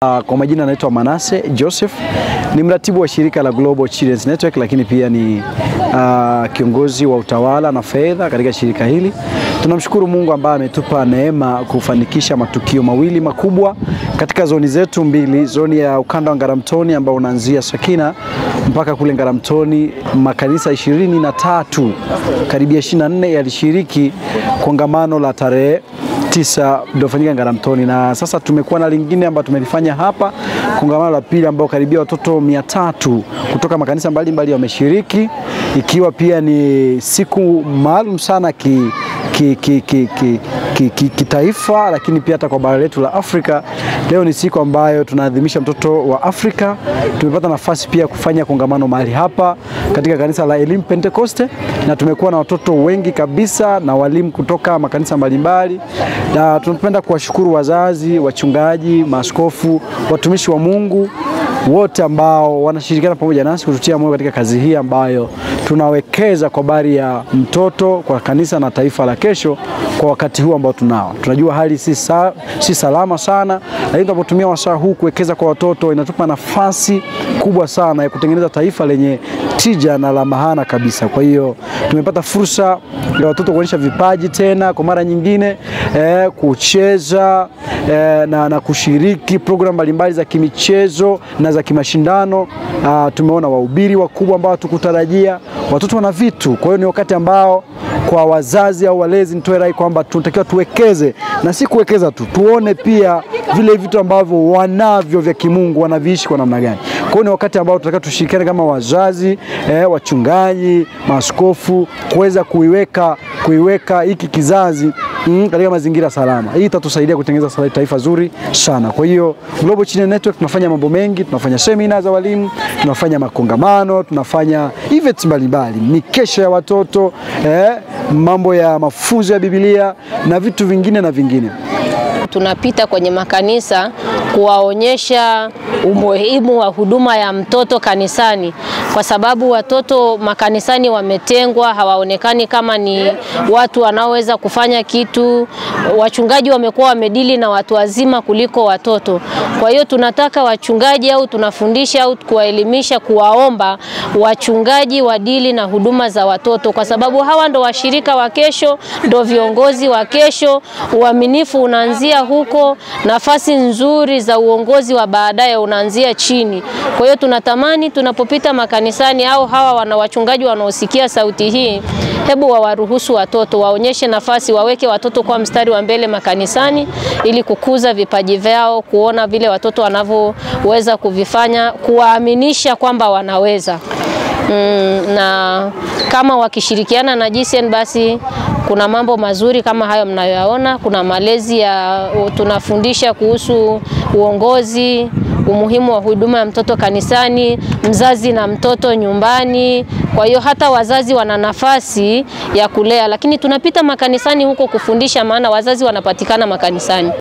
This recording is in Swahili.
Kwa majina naitwa Manase Joseph, ni mratibu wa shirika la Global Children's Network, lakini pia ni kiongozi wa utawala na fedha katika shirika hili. Tunamshukuru Mungu ambaye ametupa neema kufanikisha matukio mawili makubwa katika zoni zetu mbili, zoni ya ukanda wa Ngaramtoni ambao unaanzia Sakina mpaka kule Ngaramtoni. Makanisa 23 karibia 24 yalishiriki kongamano la tarehe 9 iliyofanyika Ngaramtoni, na sasa tumekuwa na lingine ambalo tumelifanya hapa, kongamano la pili ambao karibia watoto 300 kutoka makanisa mbalimbali wameshiriki, ikiwa pia ni siku maalum sana kitaifa, lakini pia hata kwa bara letu la Afrika. Leo ni siku ambayo tunaadhimisha mtoto wa Afrika. Tumepata nafasi pia kufanya kongamano mahali hapa katika kanisa la Elim Pentecoste, na tumekuwa na watoto wengi kabisa na walimu kutoka makanisa mbalimbali, na tunapenda kuwashukuru wazazi, wachungaji, maaskofu, watumishi wa Mungu wote ambao wanashirikiana pamoja nasi kututia moyo katika kazi hii ambayo tunawekeza kwa bari ya mtoto, kwa kanisa na taifa la kesho kwa wakati huu ambao tunao. Tunajua hali si salama sana, lakini tunapotumia wasaa huu kuwekeza kwa watoto inatupa nafasi kubwa sana ya kutengeneza taifa lenye tija na la maana kabisa. Kwa hiyo tumepata fursa ya watoto kuonyesha vipaji tena kwa mara nyingine, kucheza na kushiriki program mbalimbali za kimichezo na za kimashindano. Tumeona wahubiri wakubwa ambao tukutarajia. Watoto wana vitu, kwa hiyo ni wakati ambao kwa wazazi au walezi nitoe rai kwamba tunatakiwa tuwekeze, na si kuwekeza tu, tuone pia vile vitu ambavyo wanavyo vya kimungu wanaviishi kwa namna gani. Kwa hiyo ni wakati ambao tunataka tushirikiane kama wazazi, wachungaji, maaskofu kuweza kuiweka hiki kizazi katika mazingira salama. Hii itatusaidia kutengeneza taifa zuri sana. Kwa hiyo Global Children's Network tunafanya mambo mengi, tunafanya seminar za walimu, tunafanya makongamano, tunafanya events mbalimbali, mikesha ya watoto, mambo ya mafunzo ya Biblia na vitu vingine na vingine. Tunapita kwenye makanisa kuwaonyesha umuhimu wa huduma ya mtoto kanisani, kwa sababu watoto makanisani wametengwa, hawaonekani kama ni watu wanaoweza kufanya kitu. Wachungaji wamekuwa wamedili na watu wazima kuliko watoto. Kwa hiyo tunataka wachungaji au tunafundisha au kuwaelimisha, kuwaomba wachungaji wadili na huduma za watoto, kwa sababu hawa ndo washirika wa kesho, ndo viongozi wa kesho. Uaminifu unaanzia huko, nafasi nzuri za uongozi wa baadaye unaanzia chini. Kwa hiyo tunatamani tunapopita makanisani au hawa wana wachungaji wanaosikia sauti hii, hebu wawaruhusu watoto, waonyeshe nafasi, waweke watoto kwa mstari wa mbele makanisani ili kukuza vipaji vyao, kuona vile watoto wanavyoweza kuvifanya, kuwaaminisha kwamba wanaweza. Na kama wakishirikiana na GCN basi kuna mambo mazuri kama hayo mnayoyaona. Kuna malezi tunafundisha kuhusu uongozi, umuhimu wa huduma ya mtoto kanisani, mzazi na mtoto nyumbani. Kwa hiyo hata wazazi wana nafasi ya kulea, lakini tunapita makanisani huko kufundisha, maana wazazi wanapatikana makanisani.